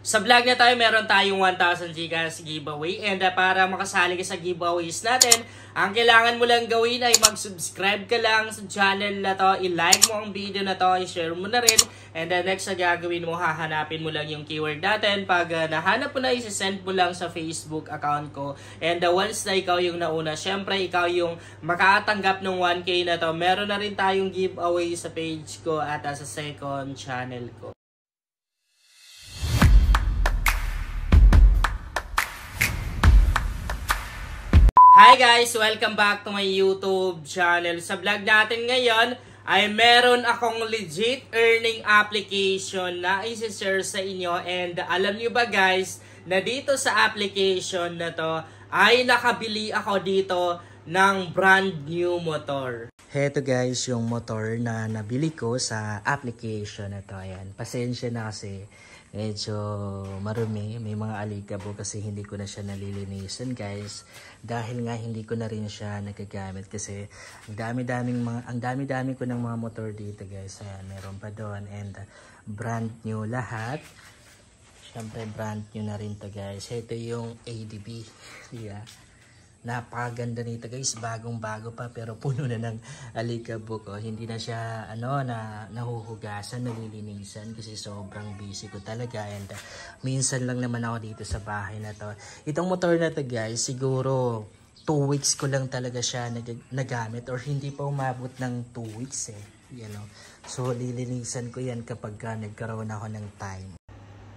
Sa vlog na tayo, meron tayong 1,000 Gcash giveaway. And para makasali ka sa giveaways natin, ang kailangan mo lang gawin ay mag-subscribe ka lang sa channel na to, i-like mo ang video na to, i-share mo na rin. And then next na gagawin mo, hahanapin mo lang yung keyword natin. Pag nahanap mo na, isi-send mo lang sa Facebook account ko. And once na ikaw yung nauna, syempre ikaw yung makatanggap ng 1K na to. Meron na rin tayong giveaway sa page ko at sa second channel ko. Hi guys! Welcome back to my YouTube channel. Sa vlog natin ngayon ay meron akong legit earning application na isi-share sa inyo. And alam nyo ba guys, na dito sa application na to ay nakabili ako dito ng brand new motor. Heto guys, yung motor na nabili ko sa application na to. Ayan, pasensya na kasi medyo marumi, may mga alikabok kasi hindi ko na siya nalilinisan guys. Dahil nga hindi ko na rin siya nagagamit kasi ang dami-dami ko ng mga motor dito guys. Ayan, meron pa doon and brand new lahat. Siyempre brand new na rin to guys. Ito yung ADB. Yeah. Napakaganda nito guys, bagong-bago pa pero puno na ng alikabok. Oh. Hindi na siya nahuhugasan, nalilinisan kasi sobrang busy ko talaga and minsan lang naman ako dito sa bahay na to. Itong motor na to guys, siguro 2 weeks ko lang talaga siya nagamit or hindi pa umabot ng 2 weeks eh. You know? So lilinisan ko yan kapag nagkaroon ako ng time.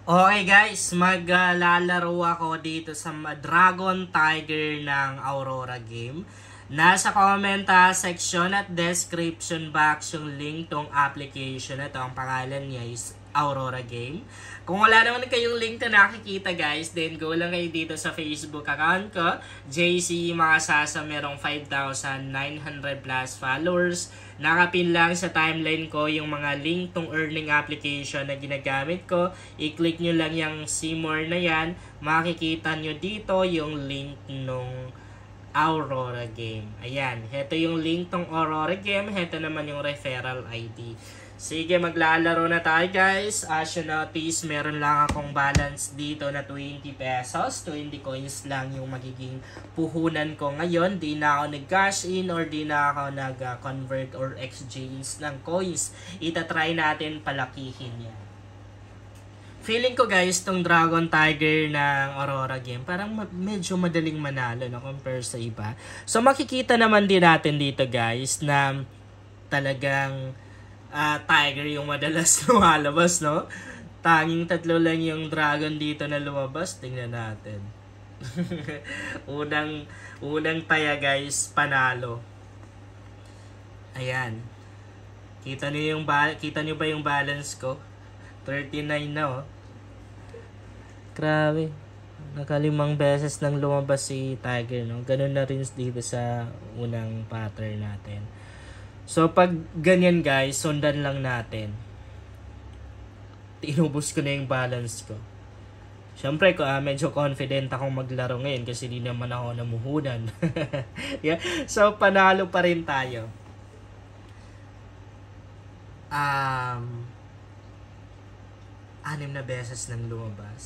Okay guys, maglalaro ako dito sa Dragon Tiger ng Aurora game. Nasa comment section at description box yung link tong application na to. Ang pangalan niya is Aurora game. Kung wala naman kayong link na nakikita guys, then go lang kayo dito sa Facebook account ko. JC Makasasa, merong 5,900 plus followers. Nakapin lang sa timeline ko yung mga link tong earning application na ginagamit ko. I-click nyo lang yung see more na yan. Makikita nyo dito yung link nung Aurora game. Ayan, heto yung link tong Aurora game. Heto naman yung referral ID. Sige, maglalaro na tayo guys. As you notice, meron lang akong balance dito na 20 pesos. 20 coins lang yung magiging puhunan ko ngayon. Di na ako nag-cash in or di na ako nag-convert or exchange ng coins. Itatry natin palakihin yan. Feeling ko guys, tong Dragon Tiger ng Aurora game, parang medyo madaling manalo na compare sa iba. So makikita naman din natin dito guys na talagang Tiger yung madalas lumalabas, no? Tanging 3 lang yung dragon dito na lumabas. Tingnan natin. unang taya guys, panalo. Ayan. Kita niyo ba yung balance ko? 39 na, oh. Grabe. Nakalimang beses nang lumabas si Tiger, no? Ganun na rin dito sa unang pattern natin. So, pag ganyan guys, sundan lang natin. Inubos ko na yung balance ko. Siyempre, medyo confident akong maglaro ngayon kasi di naman ako namuhunan. Yeah? So, panalo pa rin tayo. 6 na beses nang lumabas.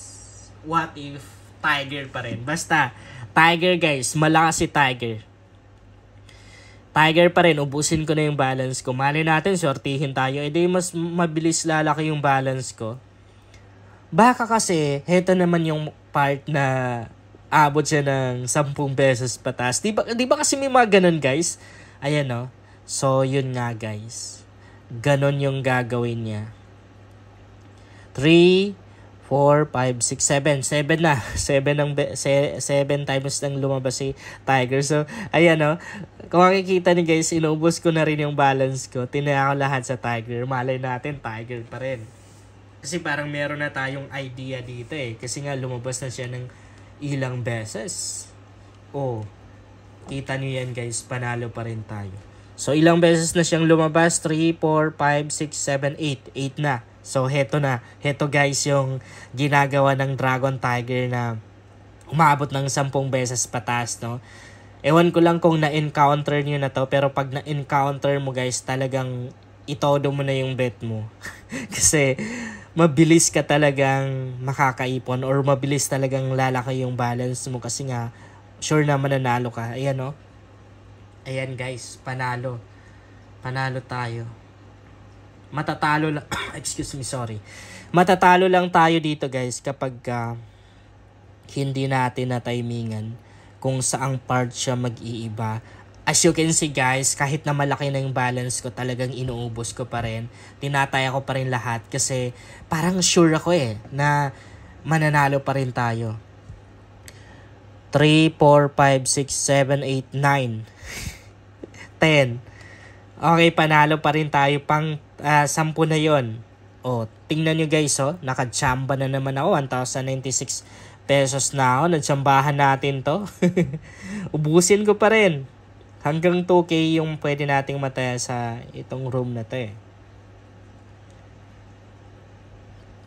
What if Tiger pa rin? Basta, Tiger guys, malakas si Tiger. Tiger pa rin, ubusin ko na yung balance ko. Mali natin, sortihin tayo. E di mas mabilis lalaki yung balance ko. Baka kasi, heto naman yung part na abot siya ng 10 pesos patas. Di ba kasi may mga ganun guys? Ayan no. So, yun nga guys. Ganon yung gagawin niya. 3, 4, 5, 6, 7. 7 na. 7 times nang lumabas si Tiger. So, ayan no. Kung makikita niyo guys, inubos ko na rin yung balance ko. Tinaya ko lahat sa Tiger. Malay natin, Tiger pa rin. Kasi parang meron na tayong idea dito eh. Kasi nga lumabas na siya ng ilang beses. Oh, kita niyo yan guys, panalo pa rin tayo. So, ilang beses na siyang lumabas? 3, 4, 5, 6, 7, 8. 8 na. So, heto na. Heto guys yung ginagawa ng Dragon Tiger na umabot ng 10 beses patas, no? Ewan ko lang kung na-encounter nyo na to, pero pag na-encounter mo guys, talagang itodo mo na yung bet mo. Kasi mabilis ka talagang makakaipon or mabilis talagang lalaki yung balance mo kasi nga sure na mananalo ka. Ayan no. Ayan guys, panalo. Panalo tayo. Matatalo lang excuse me, sorry. Matatalo lang tayo dito guys kapag hindi natin na timingan kung saang part siya mag-iiba. As you can see guys, kahit na malaki na yung balance ko, talagang inuubos ko pa rin. Tinataya ko pa rin lahat kasi parang sure ako na mananalo pa rin tayo. 3, 4, 5, 6, 7, 8, 9, 10. Okay, panalo pa rin tayo pang 10 na yon. Oh, tingnan nyo guys, nakachamba na naman ako. 1,096 pesos na ako. Nagsambahan natin to. Ubusin ko pa rin. Hanggang 2K yung pwede nating mataya sa itong room na to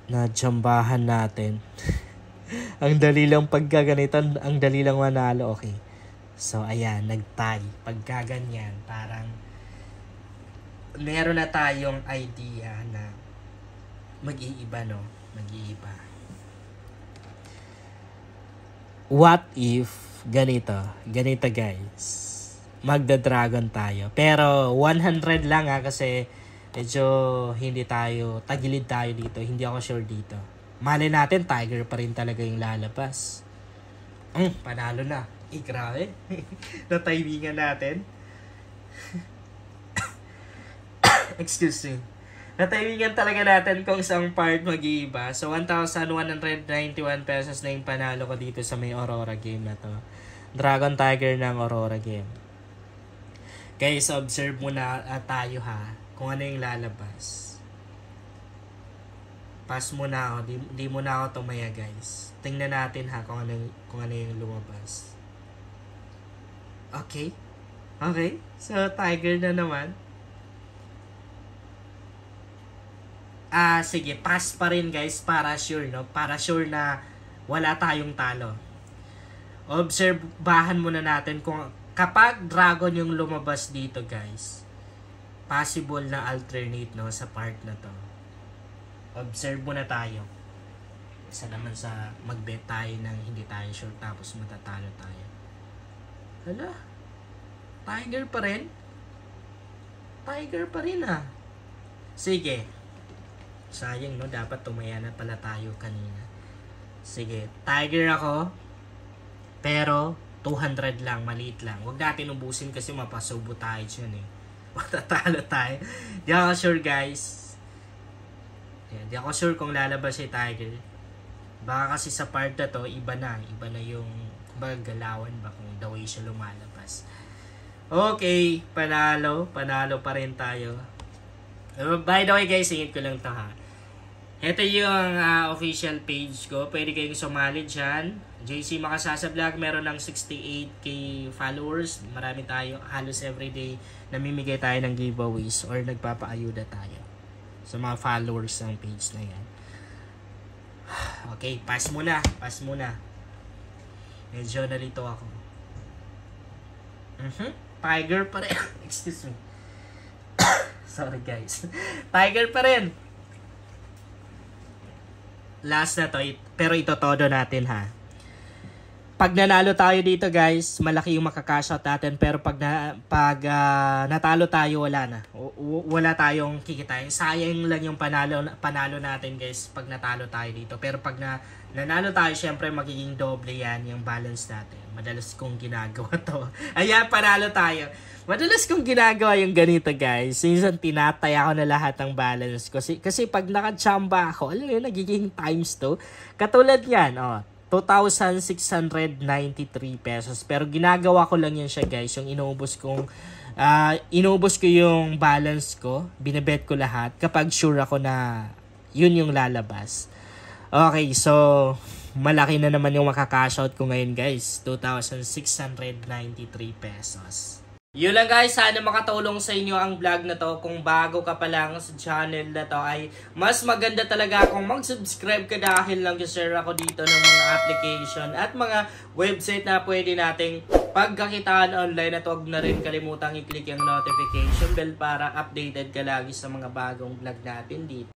Natsambahan natin. Ang dali lang pagkaganito, ang dali lang manalo. Okay. So, ayan, nag-tie. Pagkaganyan, parang meron na tayong idea na mag-iiba, no? Mag-iiba. What if ganito? Ganito, guys. Magda-dragon tayo. Pero 100 lang kasi medyo hindi tayo, tagilid tayo dito. Hindi ako sure dito. Mali natin, tiger pa rin talaga yung lalabas. Panalo na. Grabe. Na-timingan natin. Excuse me. Na-timingan talaga natin kung isang part mag-iiba. So, 1,191 pesos na yung panalo ko dito sa may Aurora game na to. Dragon Tiger ng Aurora game. Guys, observe muna tayo kung ano yung lalabas. Pass muna ako. Di muna ako tumaya guys. Tingnan natin kung ano yung lumabas. Okay. Okay. So, tiger na naman. Sige. Pass pa rin guys para sure, no? Para sure na wala tayong talo. Obserbahan muna natin kung kapag dragon yung lumabas dito guys, possible na alternate no sa part na to. Observe muna tayo. Isa naman sa mag-bet tayo ng hindi tayo sure tapos matatalo tayo. Hala? Tiger pa rin? Tiger pa rin Sige. Sayang no, dapat tumaya na pala tayo kanina. Sige, tiger ako. Pero 200 lang, maliit lang. Huwag natin ubusin kasi mapasubo tayo dyan Matatalo tayo. Di ako sure guys. Di ako sure kung lalabas si Tiger. Baka kasi sa part na to, iba na yung galawan ba kung the way siya lumalabas. Okay, panalo pa rin tayo. By the way guys, singit ko lang to Ito yung official page ko. Pwede kayong sumali dyan. JC Makasasa Vlog, meron ng 68k followers. Marami tayo, halos everyday namimigay tayo ng giveaways or nagpapaayuda tayo sa mga followers ng page na yan. Okay, pass muna. Medyo nalito ako. Tiger pa rin. Excuse me. Sorry guys. Tiger pa rin. Last na to, pero ito todo natin Pag nanalo tayo dito guys, malaki yung makakash out natin, pero pag natalo tayo, wala na. Wala tayong kikitain. Sayang lang yung panalo natin guys pag natalo tayo dito. Pero pag nanalo tayo, syempre magiging doble yan yung balance natin. Madalas kong ginagawa to. Ayan, panalo tayo. Madalas kong ginagawa yung ganito guys. Minsan tinataya ko na lahat ng balance ko. Kasi pag nakachamba ako, alam mo, nagiging times 2. Katulad yan, 2,693 pesos. Pero ginagawa ko lang yan siya guys. Yung inubos ko yung balance ko. Binebet ko lahat. Kapag sure ako na yun yung lalabas. Okay, so malaki na naman yung makakash out ko ngayon guys. 2,693 pesos. Yun lang guys, sana makatulong sa inyo ang vlog na to. Kung bago ka pa lang sa channel na to, ay mas maganda talaga kung mag-subscribe ka dahil lang share ako dito ng mga application at mga website na pwede nating pagkakitaan online. At huwag na rin kalimutang i-click yung notification bell para updated ka lagi sa mga bagong vlog natin dito.